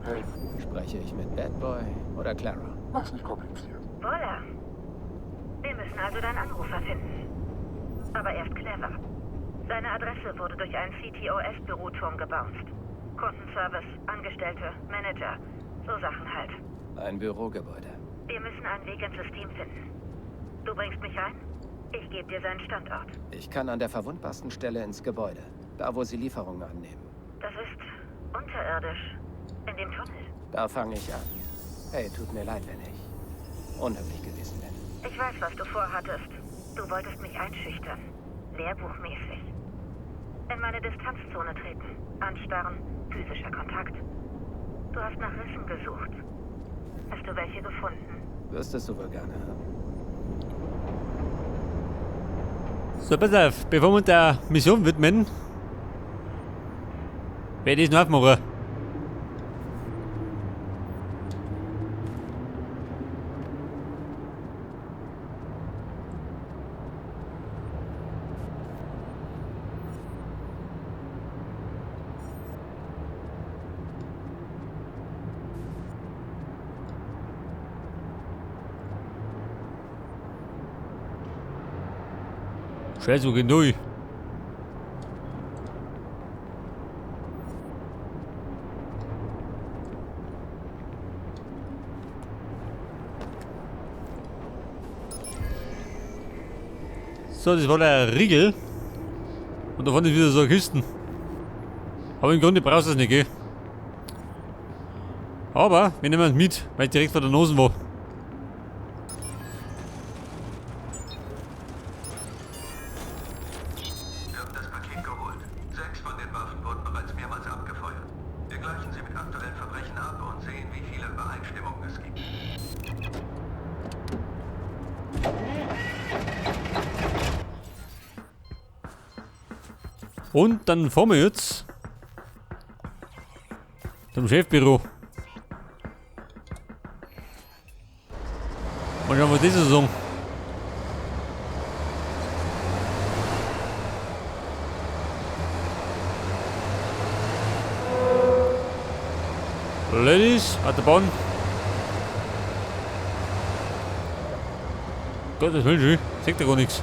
Hey, Spreche ich mit Bad Boy oder Clara? mach's nicht kompliziert. Voila. Wir müssen also deinen Anrufer finden. Aber erst clever. Seine Adresse wurde durch einen CTOS-Büroturm gebounced. Kundenservice, Angestellte, Manager, so Sachen halt. Ein Bürogebäude. Wir müssen einen Weg ins System finden. Du bringst mich rein? Ich gebe dir seinen Standort. Ich kann an der verwundbarsten Stelle ins Gebäude. Da, wo sie Lieferungen annehmen. Das ist unterirdisch. In dem Tunnel. Da fange ich an. Hey, tut mir leid, wenn ich unhöflich gewesen bin. Ich weiß, was du vorhattest. Du wolltest mich einschüchtern. Lehrbuchmäßig. In meine Distanzzone treten. Anstarren. Physischer Kontakt. Du hast nach Rissen gesucht. Hast du welche gefunden? Wüsstest du wohl gerne. So, pass auf, bevor wir uns der Mission widmen, werde ich es noch aufmachen. Scheiße, neu. So, das war der Riegel. Und davon ist wieder so eine Kisten. Aber im Grunde brauchst du es nicht, gell? Aber wir nehmen es mit, weil es direkt vor der Nase war. Wir haben das Paket geholt. 6 von den Waffen wurden bereits mehrmals abgefeuert. Wir gleichen sie mit aktuellen Verbrechen ab und sehen, wie viele Übereinstimmungen es gibt. Und dann fahren wir jetzt zum Chefbüro. Mal schauen, was diese sagen. Ladies, at der Bahn. Gottes Willen, schön. Sagt ja gar nichts.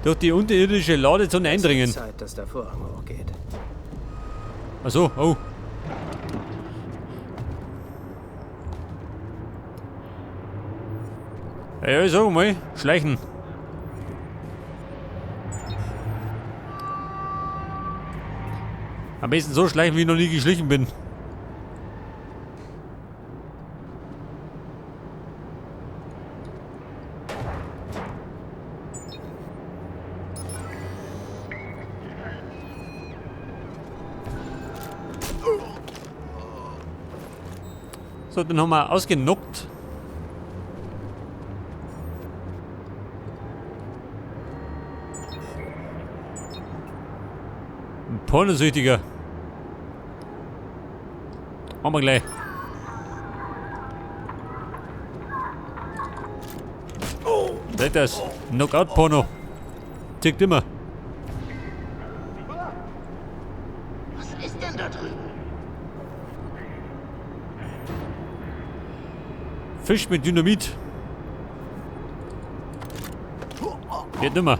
Durch die unterirdische Ladezone eindringen. Es ist Zeit, dass der Vorhang hochgeht. Achso, oh. Ja, sag mal, schleichen. Am besten so schleichen, wie ich noch nie geschlichen bin. So, den haben wir ausgenockt. Ein Pornosüchtiger. Machen wir gleich. Seht das? Knockout-Porno. Tickt immer. Was ist denn da drüben? Fisch mit Dynamit. Geht nimmer.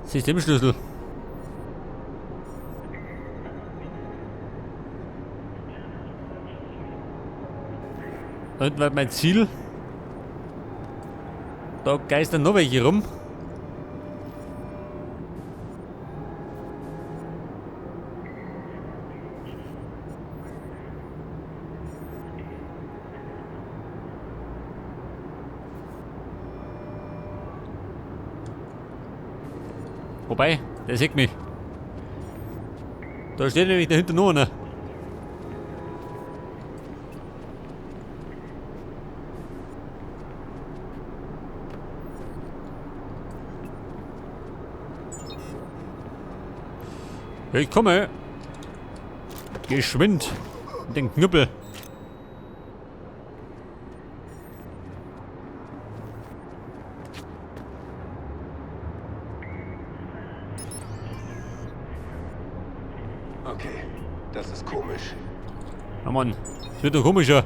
Systemschlüssel. Und war mein Ziel. Da geistern noch welche rum. Wobei, der sieht mich. Da steht nämlich dahinter noch einer. Ich komme. Geschwind. Den Knüppel. Okay, das ist komisch. Ja, Mann. Das wird doch komischer.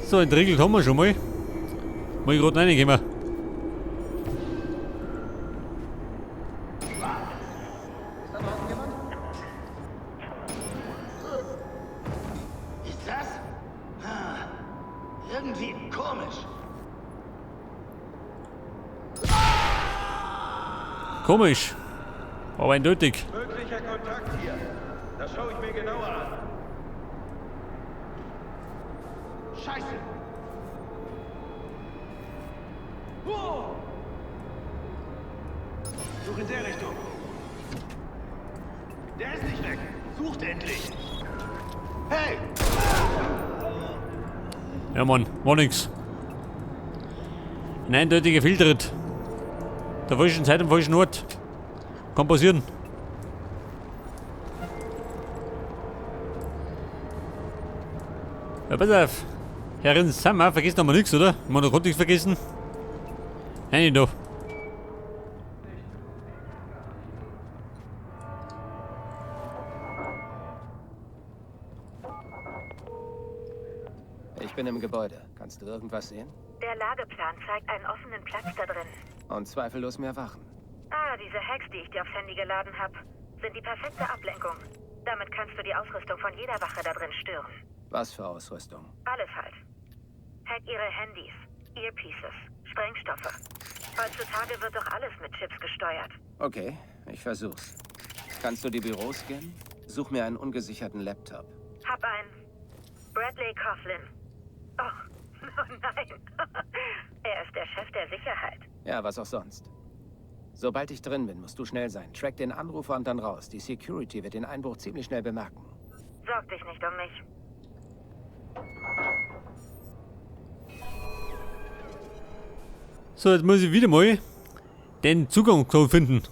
So, in den Riegel haben wir schon mal. Muss ich gerade reingehen. Ist das? Irgendwie komisch. Komisch. Aber eindeutig. Möglicher Kontakt hier. Das schaue ich mir genauer an. Scheiße. Such in der Richtung. Der ist nicht weg. Sucht endlich. Hey! Ja, Mann. War nix. Ein eindeutiger Fehltritt. Der falschen Zeit am falschen Ort. Kann passieren. Ja, pass auf. Herrin Sammer, vergisst noch mal nichts, oder? Haben wir noch nichts vergessen? Nein, doch. Ich bin im Gebäude. Kannst du irgendwas sehen? Der Lageplan zeigt einen offenen Platz da drin. Und zweifellos mehr Wachen. Ah, diese Hacks, die ich dir aufs Handy geladen habe, sind die perfekte Ablenkung. Damit kannst du die Ausrüstung von jeder Wache da drin stören. Was für Ausrüstung? Alles halt. Hack ihre Handys, Earpieces, Sprengstoffe. Heutzutage wird doch alles mit Chips gesteuert. Okay, ich versuch's. Kannst du die Büros scannen? Such mir einen ungesicherten Laptop. Hab einen. Bradley Coughlin. Oh, oh nein. Er ist der Chef der Sicherheit. Ja, was auch sonst. Sobald ich drin bin, musst du schnell sein. Track den Anrufer und dann raus. Die Security wird den Einbruch ziemlich schnell bemerken. Sorg dich nicht um mich. So, jetzt muss ich wieder mal den Zugangscode finden.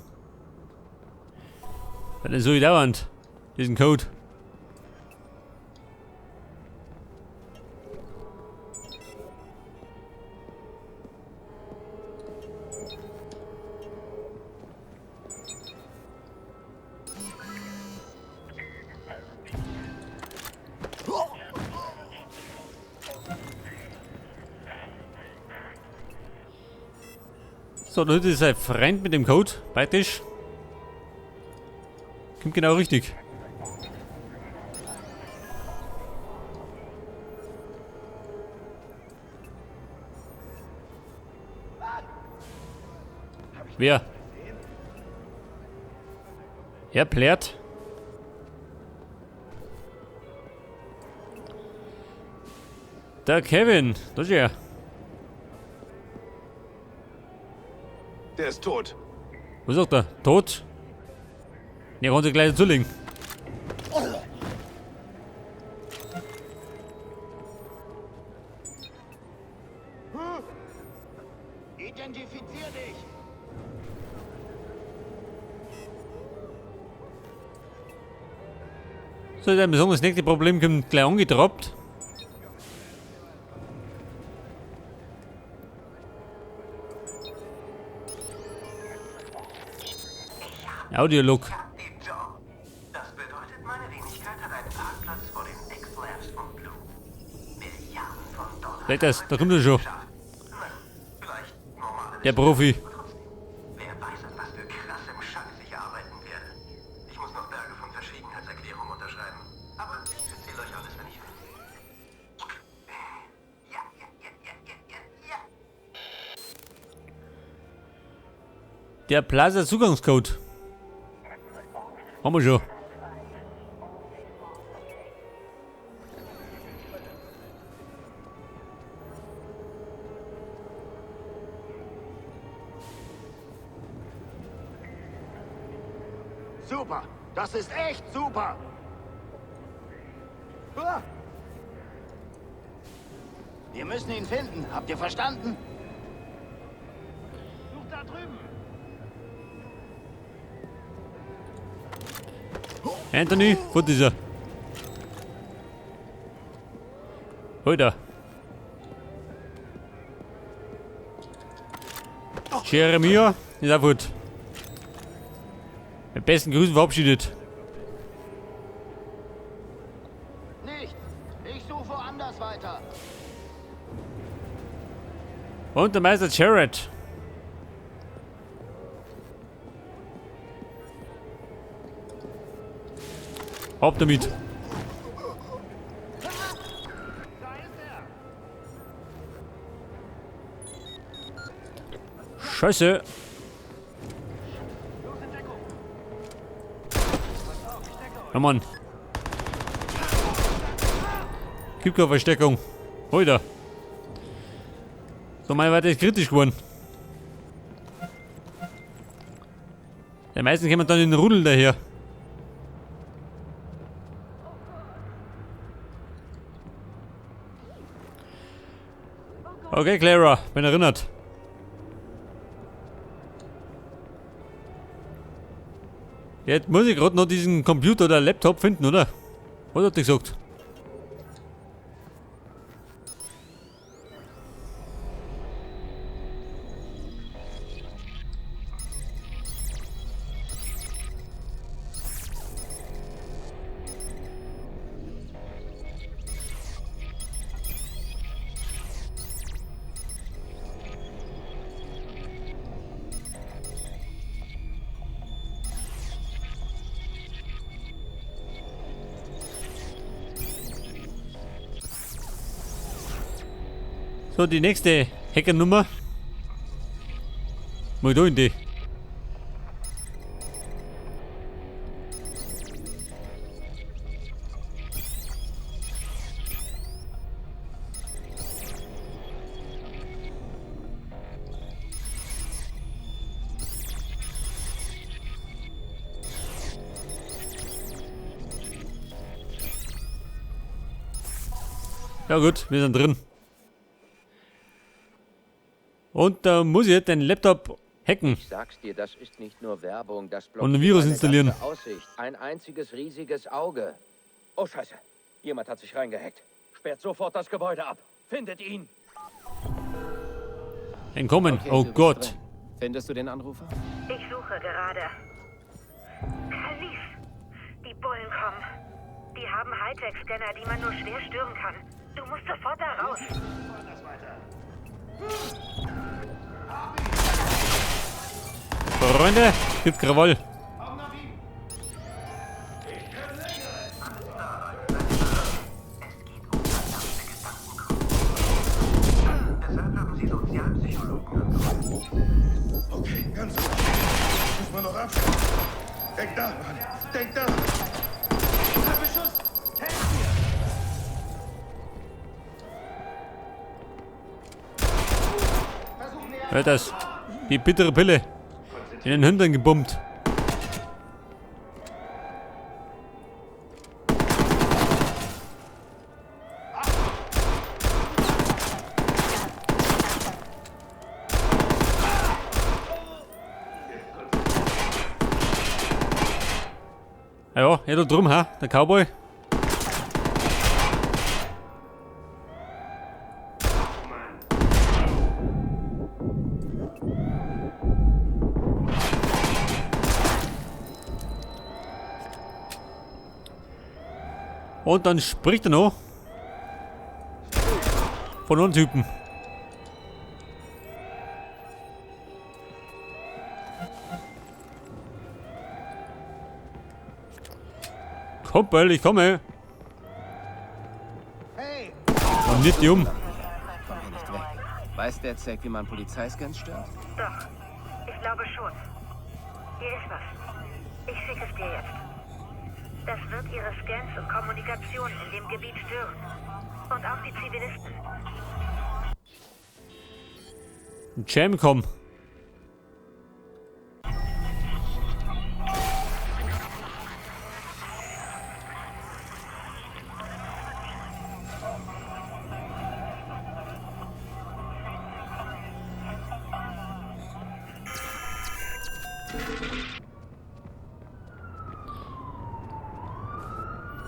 Das ist so dauernd. Diesen Code. So, da ist ein Freund mit dem Code, praktisch. Kommt genau richtig. Wer? Er plärt. Der Kevin, das ist er. Der ist tot. Was sagt er? Tot? Ne, kann sich gleich zulegen. Identifizier dich. So, dann sagen, das nächste Problem kommt gleich angetroppt. Audiolog. Das bedeutet, meine Wenigkeit hat einen Parkplatz vor den X-Labs und Blue. Milliarden von Dollar. Vielleicht das, da kommt er schon. Vielleicht normale. Der Profi. Wer weiß, an was für krassem Scheiß ich arbeiten werde. Ich muss noch Berge von Verschwiegenheitserklärungen unterschreiben. Aber ich erzähle euch alles, wenn ich will. Ja. Der Plaza Zugangscode. Haben wir schon. Super. Das ist echt super. Wir müssen ihn finden. Habt ihr verstanden? Such da drüben. Anthony, wo ist er? Heute. Jeremia ist auch gut. Mit besten Grüßen verabschiedet. Nicht. Ich suche woanders weiter. Und der Meister Jared. Ab damit. Scheiße. Ja, Mann. Gibt keine Versteckung. Heute. So, meine Weite ist kritisch geworden. Die meisten kommen dann in den Rudel daher. Okay, Clara, bin erinnert. Jetzt muss ich gerade noch diesen Computer oder Laptop finden, oder? Was hat die gesagt? So, die nächste Hackernummer. Mal da in die. Ja gut, wir sind drin. Und da muss ich den Laptop hacken. Ich sag's dir, das ist nicht nur Werbung, das Und ein Virus installieren. ganze Aussicht. Ein einziges riesiges Auge. Oh Scheiße, jemand hat sich reingehackt. Sperrt sofort das Gebäude ab. Findet ihn. Entkommen. Okay, Oh du bist Gott. drin. Findest du den Anrufer? Ich suche gerade. Khalif, die Bullen kommen. Die haben Hightech-Scanner, die man nur schwer stören kann. Du musst sofort da raus. Freunde, gibt Krawall. Deshalb haben sie Sozialpsychologen angerufen. Okay, ganz ruhig. Muss man noch abstellen. Denk da, Mann. Denk da. Hört das? Die bittere Pille. In den Hintern gebummt. Ja, er da drum, ha? Der Cowboy. Und dann spricht er noch von uns Typen. Kumpel, ich komme. Hey, Und nicht die um. Komm hier nicht weg. Weiß der Zack, wie man Polizeiscans stört? Doch, ich glaube schon. Hier ist was. Ich schicke es dir jetzt. Das wird ihre Scans und Kommunikation in dem Gebiet stören. Und auch die Zivilisten. Jam, komm.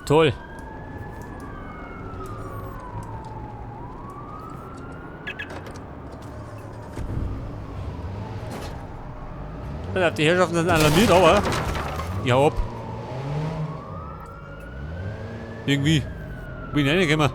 Toll. Die Herrschaften sind alarmiert, aber ja, ob. Irgendwie bin ich reingekommen.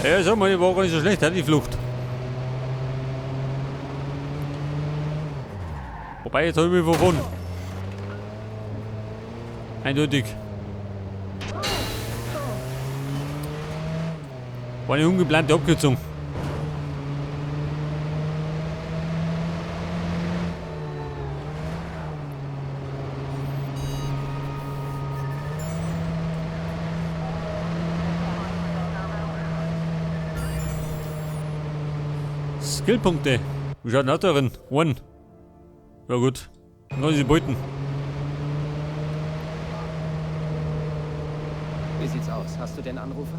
Ja, sag mal, die war gar nicht so schlecht, die Flucht. Wobei, jetzt habe ich mich verwunden. Eindeutig. War eine ungeplante Abkürzung. Skillpunkte. Wie schaut denn das darin? One. Ja gut. Dann kann ich sie beuten. Wie sieht's aus? Hast du den Anrufer?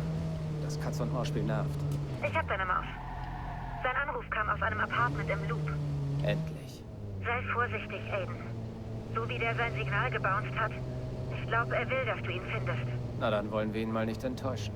Das Katz-und-Maus-Spiel nervt. Ich hab deine Maus. Sein Anruf kam aus einem Apartment im Loop. Endlich. Sei vorsichtig, Aiden. So wie der sein Signal gebounced hat. Ich glaube, er will, dass du ihn findest. Na, dann wollen wir ihn mal nicht enttäuschen.